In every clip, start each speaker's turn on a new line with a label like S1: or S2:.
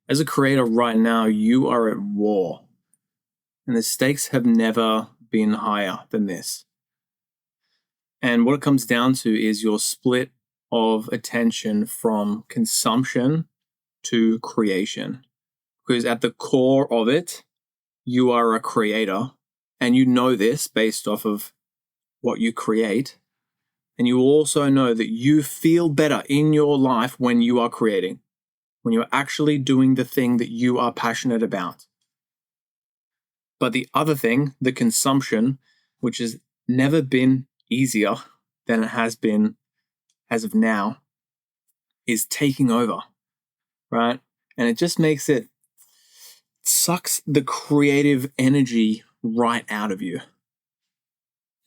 S1: As a creator right now, you are at war, and the stakes have never been higher than this. And what it comes down to is your split of attention from consumption to creation. Because at the core of it, you are a creator, and you know this based off of what you create. And you also know that you feel better in your life when you are creating, when you're actually doing the thing that you are passionate about. But the other thing, the consumption, which has never been easier than it has been as of now, is taking over, right? And it just makes it sucks the creative energy right out of you.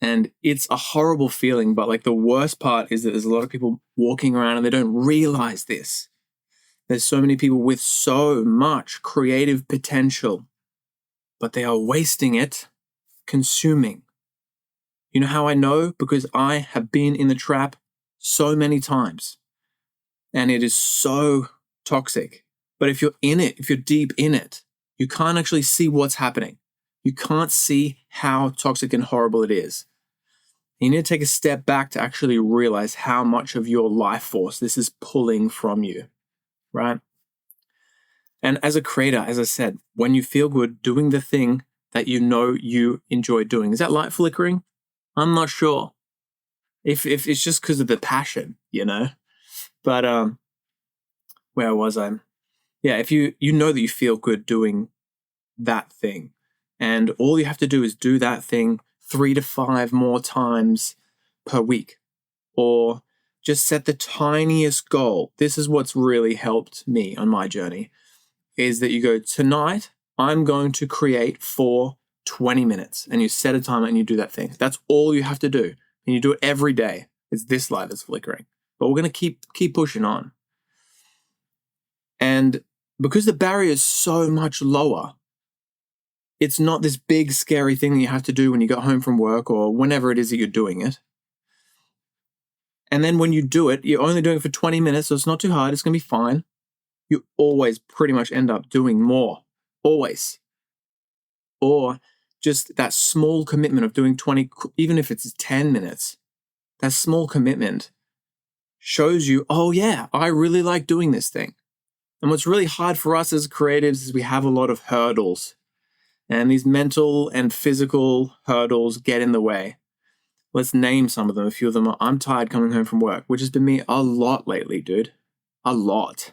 S1: And it's a horrible feeling, but like the worst part is that there's a lot of people walking around and they don't realize this. There's so many people with so much creative potential, but they are wasting it consuming. You know how I know? Because I have been in the trap so many times, and it is so toxic. But if you're in it, if you're deep in it, you can't actually see what's happening. You can't see how toxic and horrible it is. You need to take a step back to actually realize how much of your life force this is pulling from you, right? And as a creator, as I said, when you feel good doing the thing that you know you enjoy doing, is that light flickering? I'm not sure. If it's just because of the passion, you know? But where was I? Yeah, if you know that you feel good doing that thing, and all you have to do is do that thing 3 to 5 more times per week, or just set the tiniest goal. This is what's really helped me on my journey, is that you go, tonight, I'm going to create for 20 minutes, and you set a timer and you do that thing. That's all you have to do. And you do it every day. It's this light that's flickering. But we're going to keep pushing on. And because the barrier is so much lower, it's not this big, scary thing that you have to do when you get home from work or whenever it is that you're doing it. And then when you do it, you're only doing it for 20 minutes, so it's not too hard. It's going to be fine. You always pretty much end up doing more. Always. Or just that small commitment of doing 20, even if it's 10 minutes, that small commitment shows you, oh yeah, I really like doing this thing. And what's really hard for us as creatives is we have a lot of hurdles. And these mental and physical hurdles get in the way. Let's name some of them. A few of them are, I'm tired coming home from work, which has been me a lot lately, dude. A lot.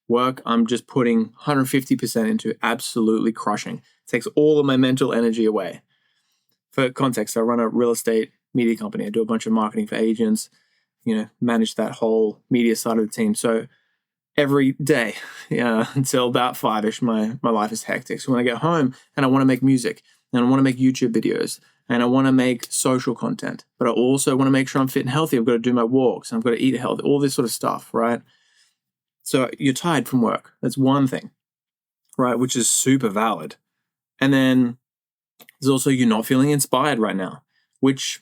S1: Work, I'm just putting 150% into, absolutely crushing. It takes all of my mental energy away. For context, I run a real estate media company. I do a bunch of marketing for agents, manage that whole media side of the team. So every day until about 5-ish, my life is hectic. So when I get home and I want to make music, and I want to make YouTube videos, and I want to make social content, but I also want to make sure I'm fit and healthy. I've got to do my walks, and I've got to eat healthy, all this sort of stuff, right? So you're tired from work. That's one thing, right? Which is super valid. And then there's also you're not feeling inspired right now, which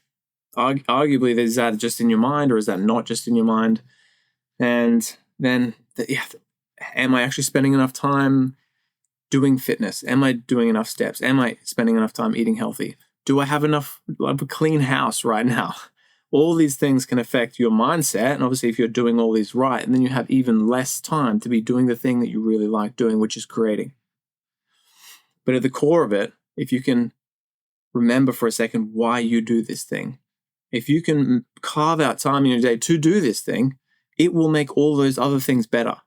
S1: arguably is that just in your mind, or is that not just in your mind? And then, am I actually spending enough time doing fitness? Am I doing enough steps? Am I spending enough time eating healthy? Do I have a clean house right now? All these things can affect your mindset. And obviously, if you're doing all these right, and then you have even less time to be doing the thing that you really like doing, which is creating. But at the core of it, if you can remember for a second why you do this thing, if you can carve out time in your day to do this thing, it will make all those other things better.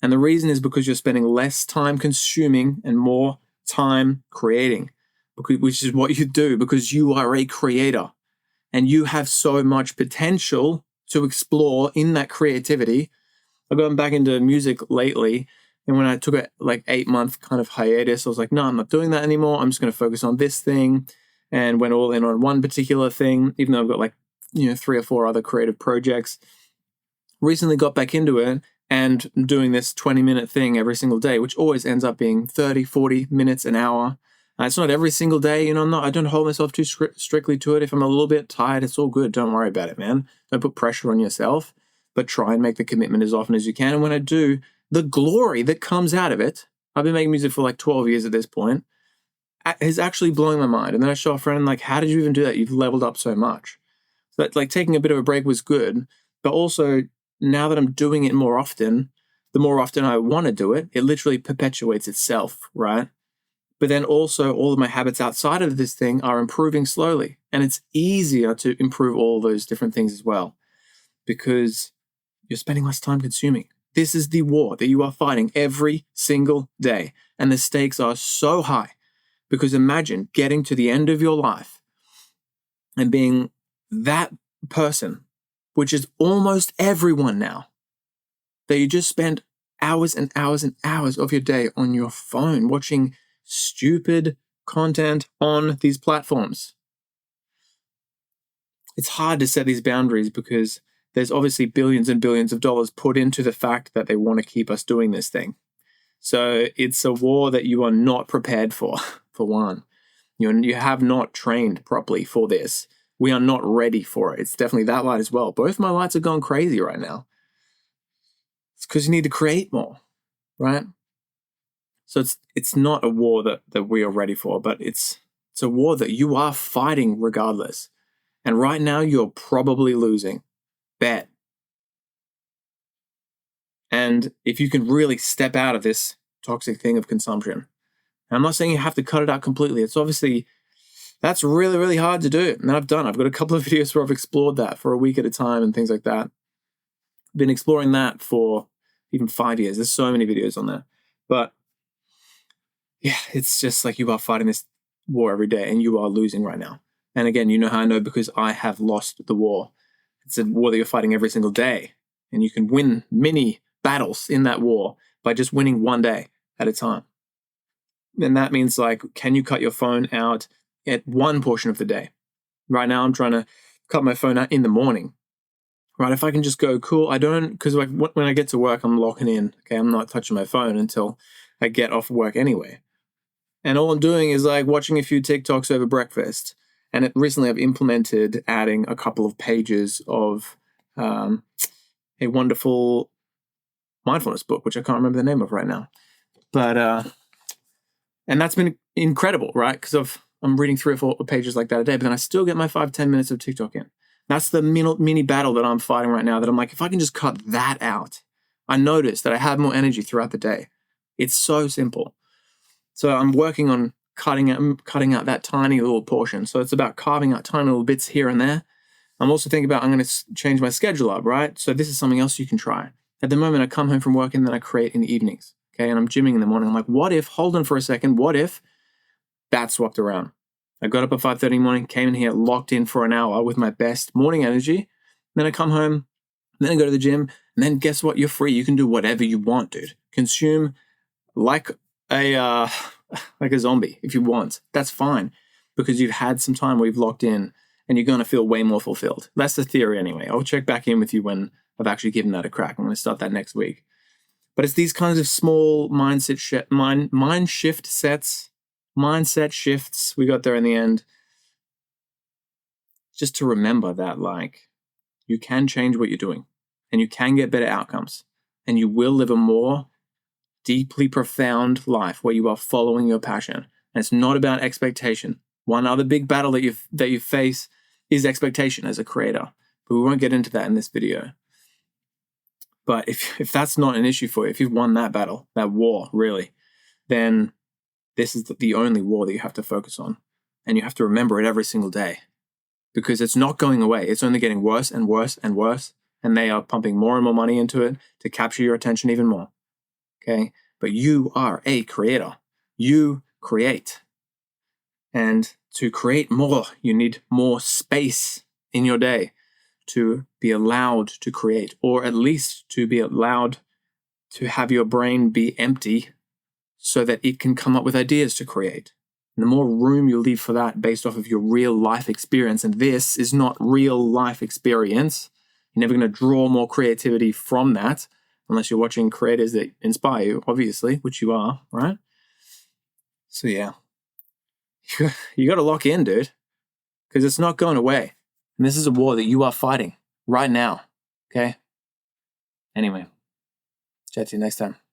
S1: And the reason is because you're spending less time consuming and more time creating, which is what you do because you are a creator and you have so much potential to explore in that creativity. I've gotten back into music lately, and when I took a 8-month kind of hiatus, I was like, no, I'm not doing that anymore. I'm just going to focus on this thing, and went all in on one particular thing, even though I've got 3 or 4 other creative projects. Recently got back into it and doing this 20-minute thing every single day, which always ends up being 30, 40 minutes, an hour. It's not every single day, I don't hold myself too strictly to it. If I'm a little bit tired, it's all good. Don't worry about it, man. Don't put pressure on yourself, but try and make the commitment as often as you can. And when I do, the glory that comes out of it, I've been making music for like 12 years at this point, is actually blowing my mind. And then I show a friend, like, how did you even do that? You've leveled up so much. So that, like, taking a bit of a break was good, but also now that I'm doing it more often, the more often I want to do it, it literally perpetuates itself, right? But then also all of my habits outside of this thing are improving slowly. And it's easier to improve all those different things as well because you're spending less time consuming. This is the war that you are fighting every single day. And the stakes are so high because imagine getting to the end of your life and being that person, which is almost everyone now, that you just spend hours and hours and hours of your day on your phone watching stupid content on these platforms. It's hard to set these boundaries because there's obviously billions and billions of dollars put into the fact that they want to keep us doing this thing. So it's a war that you are not prepared for one. You have not trained properly for this. We are not ready for it. It's definitely that light as well. Both my lights are going crazy right now. It's because you need to create more, right? So it's not a war that we are ready for, but it's a war that you are fighting regardless. And right now you're probably losing. Bet. And if you can really step out of this toxic thing of consumption, and I'm not saying you have to cut it out completely. It's obviously, that's really, really hard to do. And I've got a couple of videos where I've explored that for a week at a time and things like that. I've been exploring that for even 5 years. There's so many videos on that. But yeah, it's just like you are fighting this war every day and you are losing right now. And again, you know how I know, because I have lost the war. It's a war that you're fighting every single day. And you can win many battles in that war by just winning one day at a time. And that means, like, can you cut your phone out at one portion of the day? Right now, I'm trying to cut my phone out in the morning. Right? If I can just go, cool, I don't, because like when I get to work, I'm locking in. Okay, I'm not touching my phone until I get off work anyway. And all I'm doing is like watching a few TikToks over breakfast. And recently I've implemented adding a couple of pages of a wonderful mindfulness book, which I can't remember the name of right now. But, and that's been incredible, right? Because I'm reading 3 or 4 pages like that a day, but then I still get my 5-10 minutes of TikTok in. That's the mini battle that I'm fighting right now, that I'm like, if I can just cut that out, I notice that I have more energy throughout the day. It's so simple. So I'm working on cutting out that tiny little portion. So it's about carving out tiny little bits here and there. I'm also thinking about, I'm going to change my schedule up, right? So this is something else you can try. At the moment, I come home from work and then I create in the evenings. Okay, and I'm gymming in the morning. I'm like, what if, hold on for a second, what if that swapped around? I got up at 5:30 in the morning, came in here, locked in for an hour with my best morning energy. Then I come home, then I go to the gym, and then guess what? You're free. You can do whatever you want, dude. Consume like a zombie if you want. That's fine, because you've had some time where you've locked in and you're going to feel way more fulfilled. That's the theory anyway. I'll check back in with you when I've actually given that a crack. I'm going to start that next week. But it's these kinds of small mindset shifts. We got there in the end. Just to remember that, like, you can change what you're doing and you can get better outcomes and you will live a more deeply profound life where you are following your passion. And it's not about expectation. One other big battle that you face is expectation as a creator, but we won't get into that in this video. But if that's not an issue for you, if you've won that battle, that war, really, then this is the only war that you have to focus on. And you have to remember it every single day, because it's not going away. It's only getting worse and worse and worse. And they are pumping more and more money into it to capture your attention even more. Okay? But you are a creator. You create. And to create more, you need more space in your day to be allowed to create, or at least to be allowed to have your brain be empty so that it can come up with ideas to create. And the more room you leave for that based off of your real life experience, and this is not real life experience, you're never going to draw more creativity from that unless you're watching creators that inspire you, obviously, which you are, right? So yeah, you got to lock in, dude, because it's not going away. And this is a war that you are fighting right now, okay? Anyway, Chat to you next time.